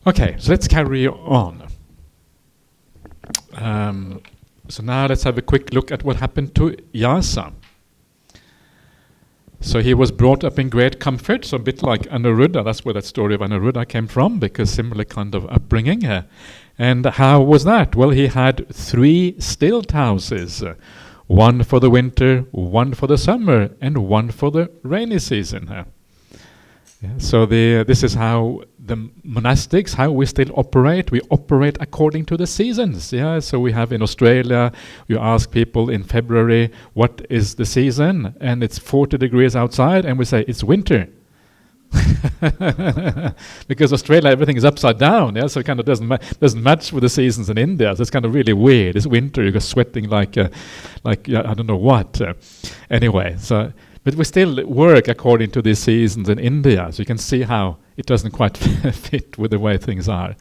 Okay, so let's carry on. So now let's have a quick look at what happened to Yasa. So he was brought up in great comfort, so a bit like Anuruddha. That's where that story of Anuruddha came from, because similar kind of upbringing. And how was that? Well, he had 3 stilt houses. One for the winter, one for the summer, and one for the rainy season. So this is how the monastics, how we still operate. We operate according to the seasons. So we have in Australia, you ask people in February, what is the season? And it's 40 degrees outside, and we say it's winter. Because Australia, everything is upside down, so it kind of doesn't match with the seasons in India. So it's kind of really weird. It's winter, you're sweating like I don't know what. Anyway, but we still work according to the seasons in India, so you can see how it doesn't quite fit with the way things are.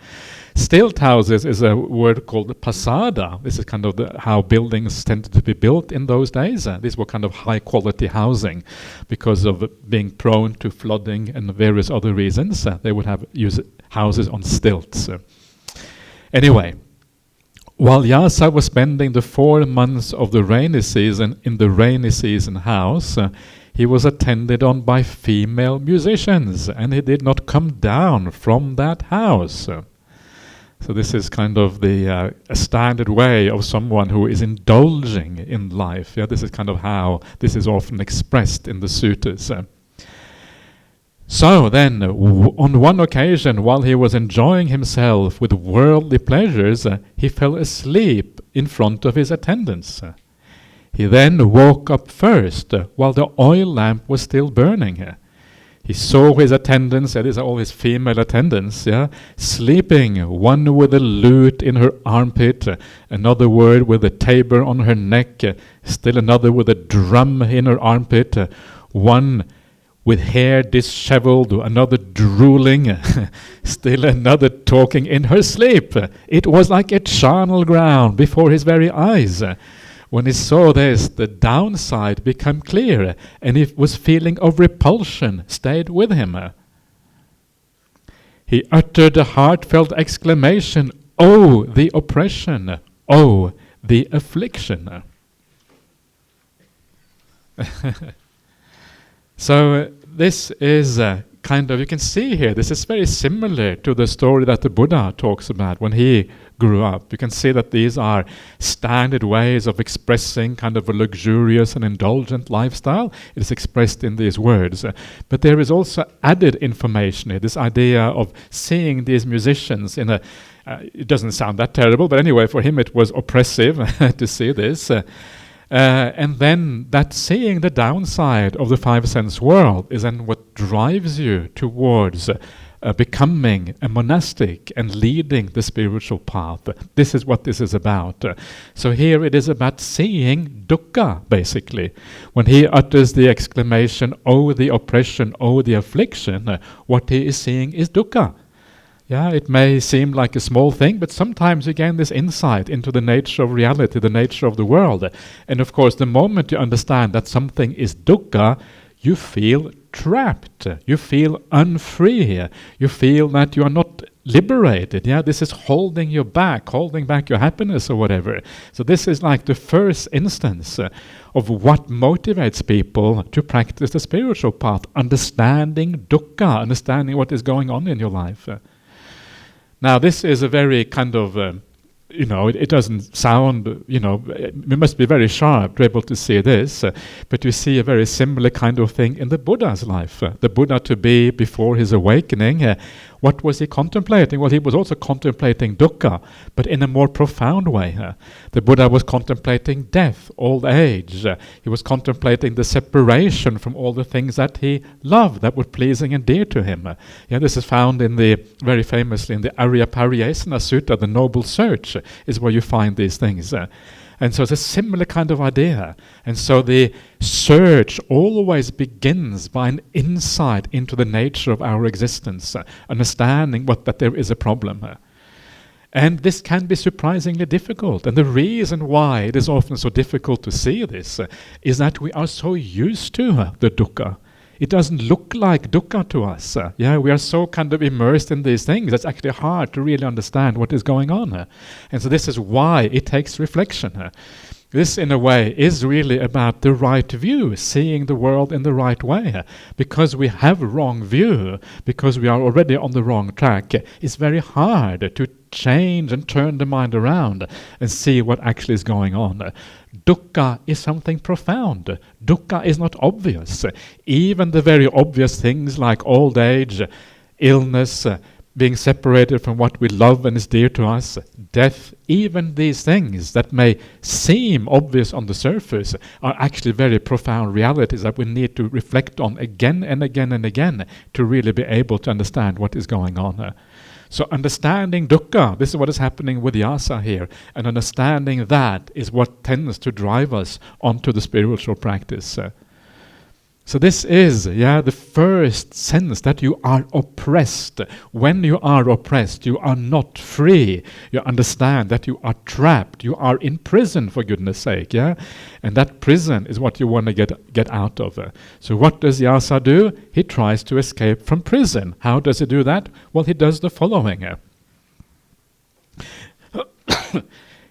Stilt houses is a word called pasada. This is kind of how buildings tended to be built in those days. These were kind of high-quality housing because of being prone to flooding and various other reasons. They would use houses on stilts. Anyway, while Yasa was spending the 4 months of the rainy season in the rainy season house, he was attended on by female musicians, and he did not come down from that house. So this is kind of a standard way of someone who is indulging in life. This is kind of how this is often expressed in the suttas. So then, on one occasion, while he was enjoying himself with worldly pleasures, he fell asleep in front of his attendants. He then woke up first, while the oil lamp was still burning. He saw his attendants, these are all his female attendants, sleeping, one with a lute in her armpit, another with a tabor on her neck, still another with a drum in her armpit, one with hair disheveled, another drooling, still another talking in her sleep. It was like a charnel ground before his very eyes. When he saw this, the downside became clear, and he was feeling of repulsion stayed with him. He uttered a heartfelt exclamation, "Oh, the oppression! Oh, the affliction!" So this is kind of, you can see here, this is very similar to the story that the Buddha talks about when he grew up. You can see that these are standard ways of expressing kind of a luxurious and indulgent lifestyle. It is expressed in these words. But there is also added information here, this idea of seeing these musicians in it doesn't sound that terrible, but anyway, for him it was oppressive to see this. And then that seeing the downside of the 5 sense world is then what drives you towards becoming a monastic and leading the spiritual path. This is what this is about. So here it is about seeing dukkha, basically. When he utters the exclamation, "Oh, the oppression, oh, the affliction," what he is seeing is dukkha. It may seem like a small thing, but sometimes you gain this insight into the nature of reality, the nature of the world. And of course, the moment you understand that something is dukkha, you feel trapped. You feel unfree. You feel that you are not liberated. This is holding you back, holding back your happiness or whatever. So this is like the first instance of what motivates people to practice the spiritual path, understanding dukkha, understanding what is going on in your life. Now, this is a very kind of, it doesn't sound, we must be very sharp to be able to see this, but you see a very similar kind of thing in the Buddha's life. The Buddha, to be before his awakening, what was he contemplating? Well, he was also contemplating dukkha, but in a more profound way. The Buddha was contemplating death, old age. He was contemplating the separation from all the things that he loved, that were pleasing and dear to him. This is found very famously in the Aryapariyesana Sutta, the Noble Search, is where you find these things. And so it's a similar kind of idea. And so the search always begins by an insight into the nature of our existence, understanding that there is a problem. And this can be surprisingly difficult. And the reason why it is often so difficult to see this is that we are so used to the dukkha. it doesn't look like dukkha to us. We are so kind of immersed in these things, it's actually hard to really understand what is going on. And so this is why it takes reflection. This, in a way, is really about the right view, seeing the world in the right way. Because we have a wrong view, because we are already on the wrong track, it's very hard to change and turn the mind around and see what actually is going on. Dukkha is something profound. Dukkha is not obvious. Even the very obvious things like old age, illness, being separated from what we love and is dear to us, death, even these things that may seem obvious on the surface are actually very profound realities that we need to reflect on again and again and again to really be able to understand what is going on. So understanding dukkha, this is what is happening with yasa here, and understanding that is what tends to drive us onto the spiritual practice. So this is, the first sense that you are oppressed. When you are oppressed, you are not free. You understand that you are trapped. You are in prison, for goodness sake, And that prison is what you want to get out of. So what does yasa do? He tries to escape from prison. How does he do that? Well, he does the following.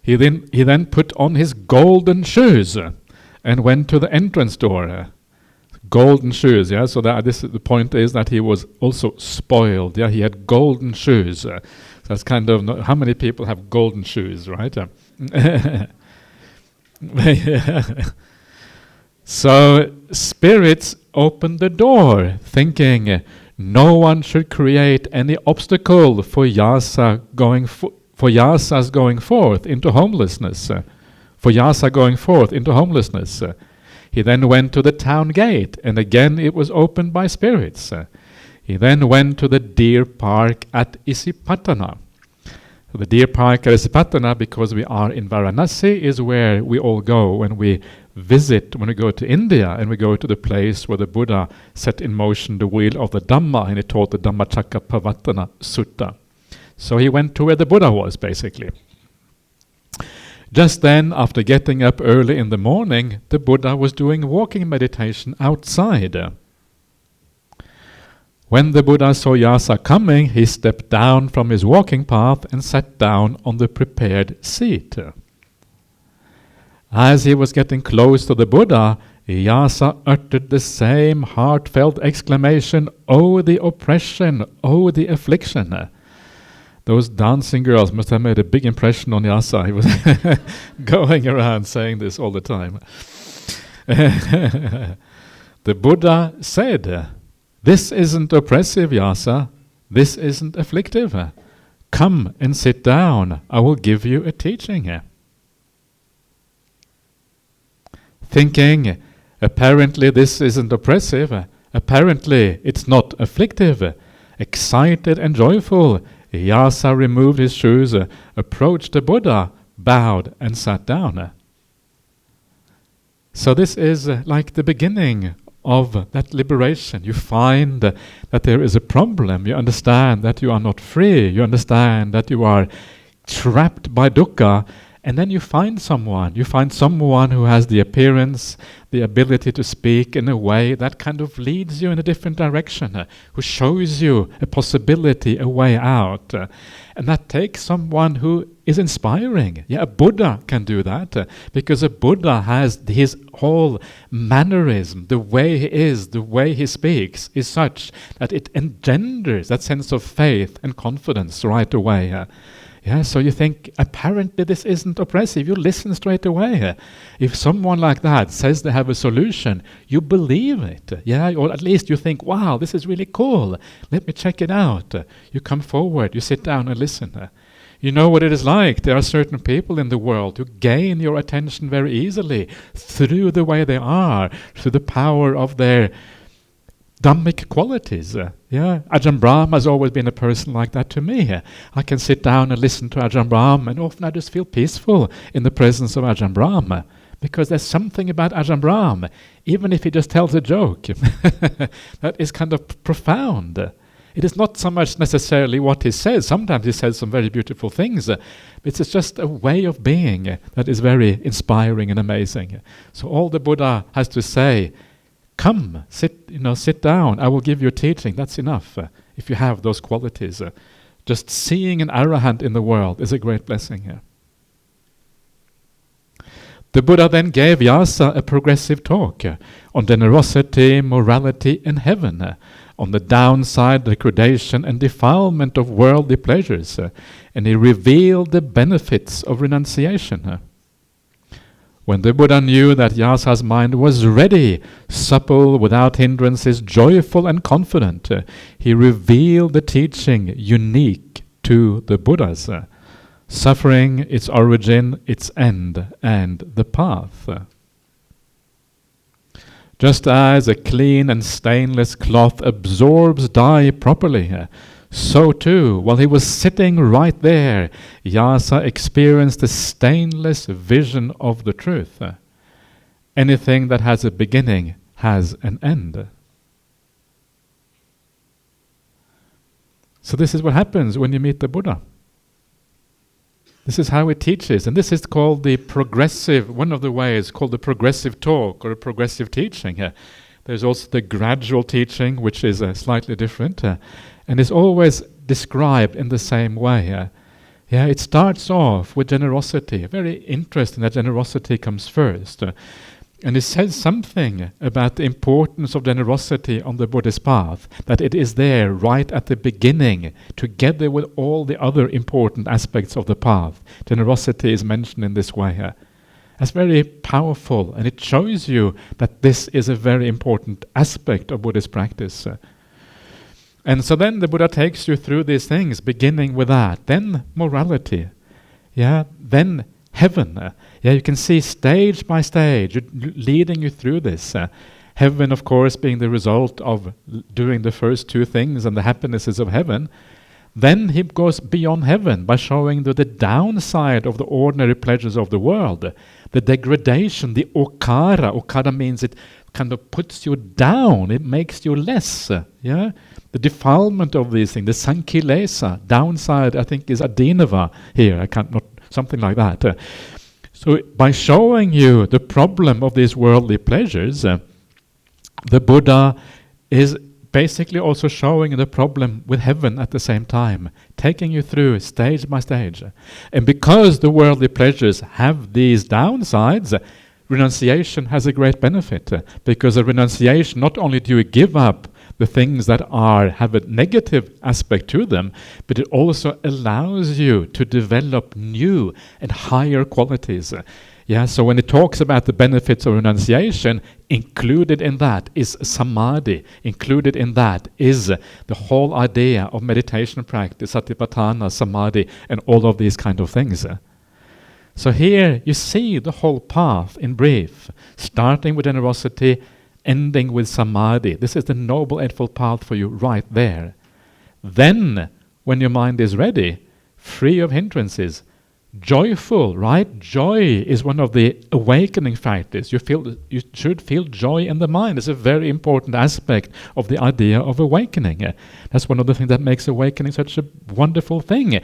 He then put on his golden shoes and went to the entrance door. Golden shoes, so the point is that he was also spoiled, he had golden shoes. So that's kind of, how many people have golden shoes, right? So spirits opened the door, thinking no one should create any obstacle for yasa's going forth into homelessness. He then went to the town gate, and again it was opened by spirits. He then went to the deer park at Isipatana. So the deer park at Isipatana, because we are in Varanasi, is where we all go when we visit, when we go to India, and we go to the place where the Buddha set in motion the wheel of the Dhamma, and he taught the Dhammacakkappavattana Sutta. So he went to where the Buddha was, basically. Just then, after getting up early in the morning, the Buddha was doing walking meditation outside. When the Buddha saw yasa coming, he stepped down from his walking path and sat down on the prepared seat. As he was getting close to the Buddha, yasa uttered the same heartfelt exclamation, "Oh, the oppression! Oh, the affliction!" Those dancing girls must have made a big impression on yasa. He was going around saying this all the time. The Buddha said, "This isn't oppressive, yasa. This isn't afflictive. Come and sit down. I will give you a teaching." Thinking, apparently this isn't oppressive. Apparently it's not afflictive. Excited and joyful, yasa removed his shoes, approached the Buddha, bowed and sat down. So this is like the beginning of that liberation. You find that there is a problem. You understand that you are not free. You understand that you are trapped by dukkha. And then you find someone who has the appearance, the ability to speak in a way that kind of leads you in a different direction, who shows you a possibility, a way out. And that takes someone who is inspiring. A Buddha can do that, because a Buddha has his whole mannerism, the way he is, the way he speaks, is such that it engenders that sense of faith and confidence right away. So you think, apparently this isn't oppressive. You listen straight away. If someone like that says they have a solution, you believe it. Or at least you think, wow, this is really cool. Let me check it out. You come forward, you sit down and listen. You know what it is like. There are certain people in the world who gain your attention very easily through the way they are, through the power of their Dhammic qualities. Ajahn Brahm has always been a person like that to me. I can sit down and listen to Ajahn Brahm, and often I just feel peaceful in the presence of Ajahn Brahm, because there's something about Ajahn Brahm, even if he just tells a joke, that is kind of profound. It is not so much necessarily what he says. Sometimes he says some very beautiful things. It's just a way of being that is very inspiring and amazing. So all the Buddha has to say, come, sit down, I will give you teaching. That's enough if you have those qualities. Just seeing an arahant in the world is a great blessing here. The Buddha then gave Vyasa a progressive talk on generosity, morality, and heaven, on the downside, degradation, and defilement of worldly pleasures, and he revealed the benefits of renunciation. When the Buddha knew that Vyasa's mind was ready, supple, without hindrances, joyful and confident, he revealed the teaching unique to the Buddhas. Suffering, its origin, its end, and the path. Just as a clean and stainless cloth absorbs dye properly, so too, while he was sitting right there, Vyasa experienced a stainless vision of the truth. Anything that has a beginning has an end. So this is what happens when you meet the Buddha. This is how it teaches, and this is called the progressive, one of the ways called the progressive talk or a progressive teaching. There's also the gradual teaching, which is slightly different, and is always described in the same way. It starts off with generosity. Very interesting that generosity comes first. And it says something about the importance of generosity on the Buddhist path, that it is there right at the beginning, together with all the other important aspects of the path. Generosity is mentioned in this way. That's very powerful, and it shows you that this is a very important aspect of Buddhist practice. And so then the Buddha takes you through these things, beginning with that. Then morality. Then heaven. You can see stage by stage, leading you through this. Heaven, of course, being the result of doing the first two things and the happinesses of heaven. Then he goes beyond heaven by showing the downside of the ordinary pleasures of the world. The degradation, the okara. Okara means it kind of puts you down. It makes you less. The defilement of these things, the sankilesa, downside, I think is adinava here. I can't not something like that. So by showing you the problem of these worldly pleasures, the Buddha is basically also showing the problem with heaven at the same time, taking you through stage by stage. And because the worldly pleasures have these downsides, renunciation has a great benefit, because of renunciation, not only do you give up the things that have a negative aspect to them, but it also allows you to develop new and higher qualities. So when it talks about the benefits of renunciation, included in that is samadhi. Included in that is the whole idea of meditation practice, satipatthana, samadhi, and all of these kind of things. So here you see the whole path in brief, starting with generosity, ending with samadhi. This is the Noble Eightfold Path for you right there. Then, when your mind is ready, free of hindrances, joyful, right? Joy is one of the awakening factors. You should feel joy in the mind. It's a very important aspect of the idea of awakening. That's one of the things that makes awakening such a wonderful thing.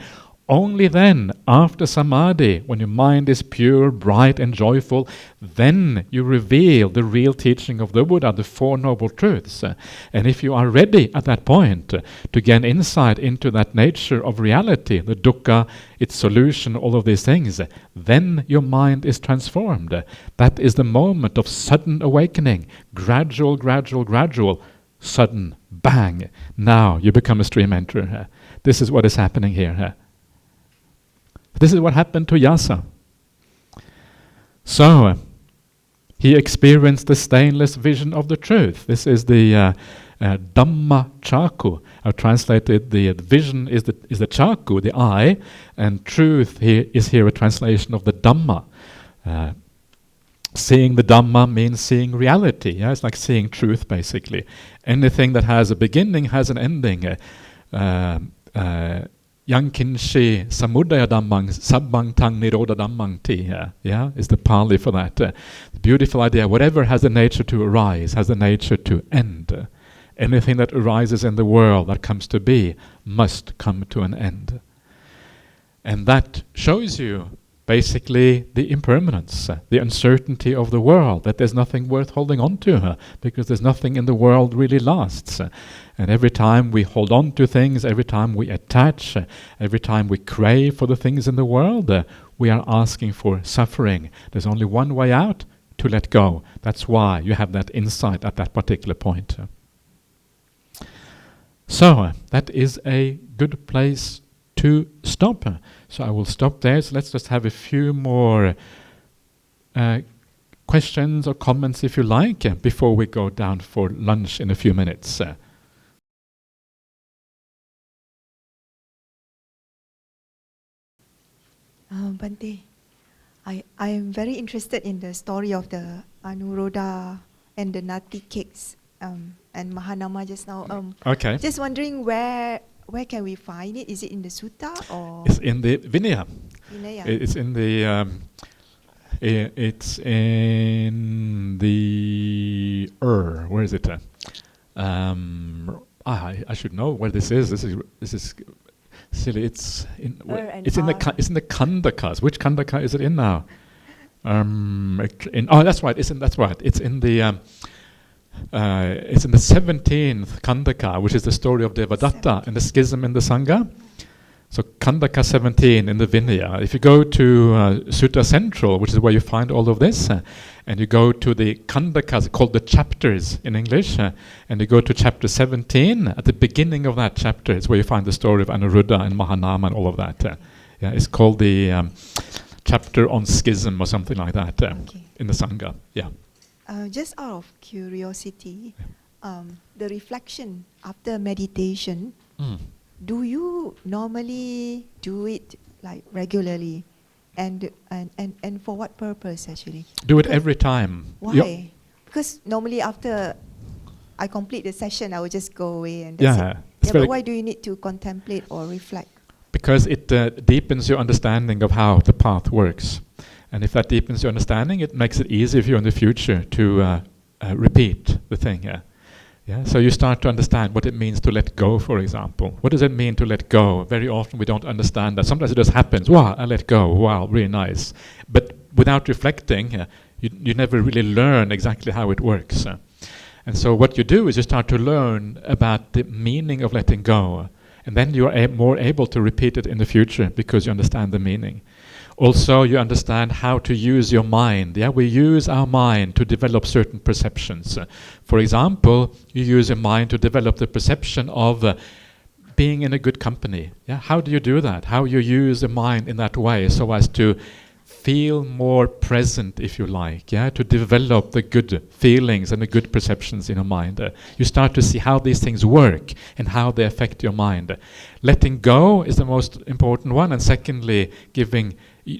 Only then, after samadhi, when your mind is pure, bright, and joyful, then you reveal the real teaching of the Buddha, the Four Noble Truths. And if you are ready at that point to gain insight into that nature of reality, the dukkha, its solution, all of these things, then your mind is transformed. That is the moment of sudden awakening, gradual, sudden, bang. Now you become a stream enterer. This is what is happening here. This is what happened to Vyasa. So, he experienced the stainless vision of the truth. This is the Dhamma Chaku. I've translated the vision is the Chaku, the eye, and truth is here a translation of the Dhamma. Seeing the Dhamma means seeing reality. It's like seeing truth, basically. Anything that has a beginning has an ending. Yankinshi samudaya dhammang sabbang tang nirodha dhammang ti. Is the Pali for that. The beautiful idea. Whatever has the nature to arise has the nature to end. Anything that arises in the world that comes to be must come to an end. And that shows you basically the impermanence, the uncertainty of the world, that there's nothing worth holding on to, because there's nothing in the world really lasts. And every time we hold on to things, every time we attach, every time we crave for the things in the world, we are asking for suffering. There's only one way out: to let go. That's why you have that insight at that particular point. So, that is a good place to stop. So I will stop there. So let's just have a few more questions or comments, if you like, before we go down for lunch in a few minutes. Bante, I am very interested in the story of the Anuruddha and the nati cakes and Mahanama just now. Okay. Just wondering where can we find it? Is it in the Sutta or? It's in the Vinaya. Vinaya. It's in the. It's in the. Where is it? I should know where this is. This is silly. It's in the Khandakas. Which Khandaka is it in now? That's right. That's right. It's in the 17th Khandaka, which is the story of Devadatta and the schism in the Sangha. So Khandaka 17 in the Vinaya. If you go to Sutta Central, which is where you find all of this, and you go to the Khandakas, called the chapters in English, and you go to chapter 17, at the beginning of that chapter is where you find the story of Anuruddha and Mahanama and all of that. It's called the chapter on schism or something like that in the Sangha. Yeah. Just out of curiosity, the reflection after meditation, do you normally do it like regularly, and for what purpose actually? Do it every time. Why? Yep. Because normally after I complete the session, I will just go away and that's it. Yeah, but why do you need to contemplate or reflect? Because it deepens your understanding of how the path works. And if that deepens your understanding, it makes it easier for you in the future to repeat the thing. Yeah? So you start to understand what it means to let go, for example. What does it mean to let go? Very often we don't understand that. Sometimes it just happens. Wow, I let go. Wow, really nice. But without reflecting, you never really learn exactly how it works. And so what you do is you start to learn about the meaning of letting go. And then you are more able to repeat it in the future because you understand the meaning. Also, you understand how to use your mind. Yeah, we use our mind to develop certain perceptions. For example, you use your mind to develop the perception of being in a good company. Yeah, how do you do that? How you use the mind in that way so as to feel more present, if you like, to develop the good feelings and the good perceptions in your mind. You start to see how these things work and how they affect your mind. Letting go is the most important one, and secondly,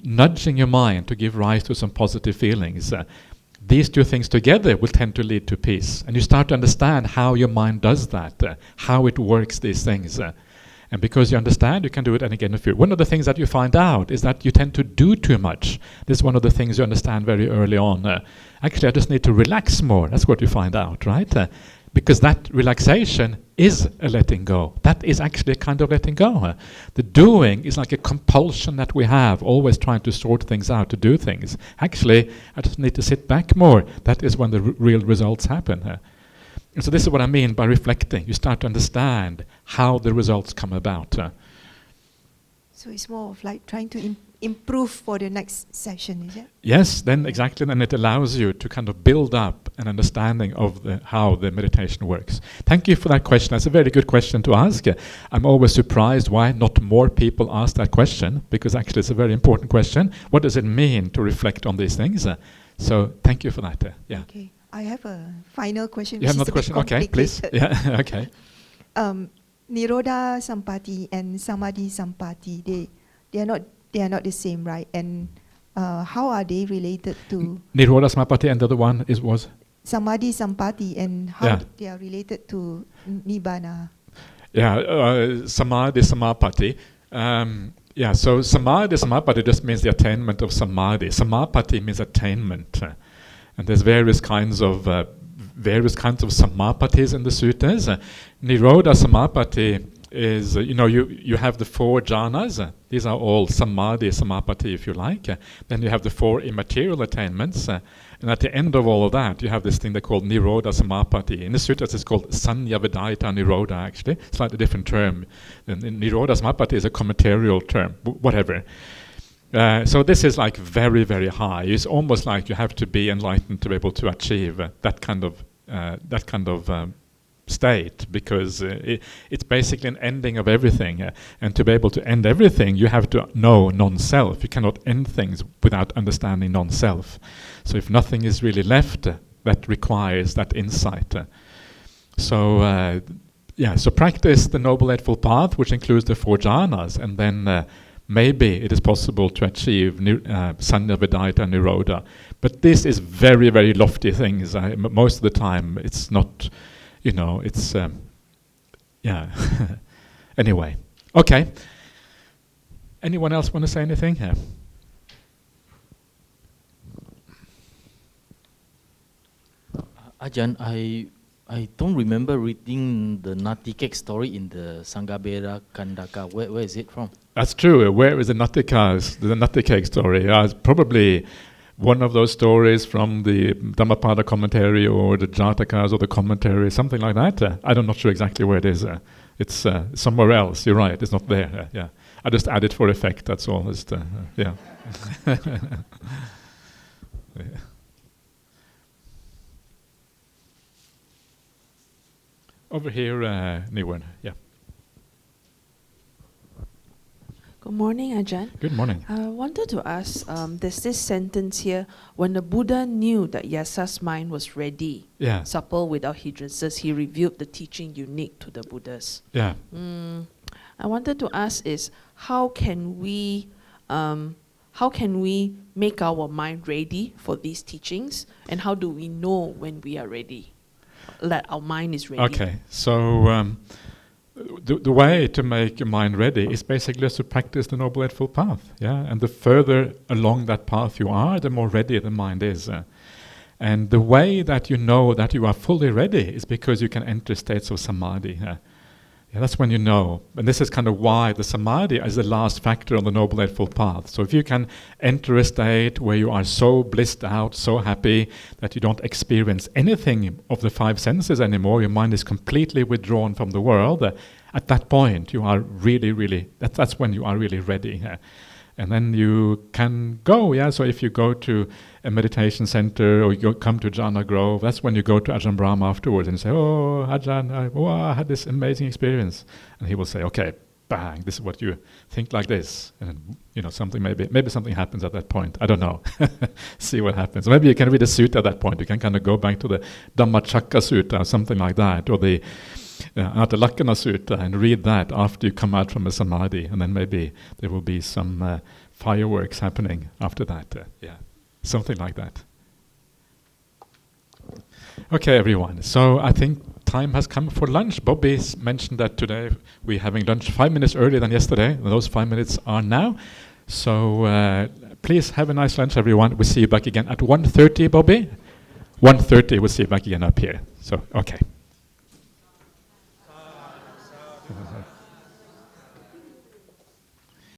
nudging your mind to give rise to some positive feelings. These two things together will tend to lead to peace. And you start to understand how your mind does that, how it works, these things. And because you understand, you can do it and again. One of the things that you find out is that you tend to do too much. This is one of the things you understand very early on. Actually, I just need to relax more. That's what you find out, right? Because that relaxation is a letting go. That is actually a kind of letting go. The doing is like a compulsion that we have, always trying to sort things out, to do things. Actually, I just need to sit back more. That is when the real results happen. And so this is what I mean by reflecting. You start to understand how the results come about. So it's more of like trying to improve for the next session, is it? Yes, then exactly. Then it allows you to kind of build up an understanding of how the meditation works. Thank you for that question. That's a very good question to ask. I'm always surprised why not more people ask that question, because actually it's a very important question. What does it mean to reflect on these things? So thank you for that. Yeah. Okay. I have a final question. You have another question? Okay, please. Yeah, okay. Nirodha Sampati and Samadhi Sampati, they are not the same, right? And how are they related to? Nirodha Sampati and the other one was? Samadhi Sampati, and how they are related to Nibbana. Yeah, Samadhi Samapati. So Samadhi Samapati just means the attainment of Samadhi. Samapati means attainment. And there's various kinds of samapatis in the suttas. Nirodha Samapati is, you have the 4 jhanas. These are all samadhi, samapati, if you like. Then you have the 4 immaterial attainments. And at the end of all of that, you have this thing they call nirodha samapati. In the suttas, it's called sanya vidaita nirodha, actually. Slightly different term. And nirodha samapati is a commentarial term, whatever. So this is like very, very high. It's almost like you have to be enlightened to be able to achieve that kind of state, because it's basically an ending of everything. And to be able to end everything, you have to know non-self. You cannot end things without understanding non-self. So if nothing is really left, that requires that insight. So practice the Noble Eightfold Path, which includes the 4 jhanas, and then maybe it is possible to achieve sanya vidaita nirodha. But this is very, very lofty things. Most of the time it's not, it's, Anyway, okay. Anyone else want to say anything here? Ajahn, I don't remember reading the Natikek story in the Mahākhandhaka. Where is it from? That's true. Where is the Natikek story? It's probably one of those stories from the Dhammapada commentary or the Jatakas or the commentary, something like that. I'm not sure exactly where it is. It's somewhere else. You're right. It's not there. Yeah. I just add it for effect. That's all. Yeah. Yeah. Over here, Niwan. Yeah. Good morning, Ajahn. Good morning. I wanted to ask, there's this sentence here, when the Buddha knew that Yasa's mind was ready, supple without hindrances, he revealed the teaching unique to the Buddhas. Yeah. I wanted to ask is, how can we make our mind ready for these teachings, and how do we know when we are ready, that our mind is ready? Okay, so the way to make your mind ready is basically just to practice the Noble Eightfold Path, and the further along that path you are, the more ready the mind is. And the way that you know that you are fully ready is because you can enter states of samadhi. That's when you know. And this is kind of why the samadhi is the last factor on the Noble Eightfold Path. So if you can enter a state where you are so blissed out, so happy, that you don't experience anything of the 5 senses anymore, your mind is completely withdrawn from the world, at that point you are really, that's when you are really ready. And then you can go, so if you go to a meditation center or you come to Jhana Grove, that's when you go to Ajahn Brahm afterwards and say, oh, Ajahn, I had this amazing experience. And he will say, okay, bang, this is what you think like this. And something maybe something happens at that point. I don't know. See what happens. Maybe you can read a sutta at that point. You can kind of go back to the Dhammacakka Sutta or something like that, or the Atalakkana Sutta, and read that after you come out from a samadhi, and then maybe there will be some fireworks happening after that. Something like that. Okay, everyone. So I think time has come for lunch. Bobby mentioned that today we're having lunch 5 minutes earlier than yesterday. And those 5 minutes are now. So please have a nice lunch, everyone. We'll see you back again at 1:30, Bobby. 1:30, we'll see you back again up here. So, okay.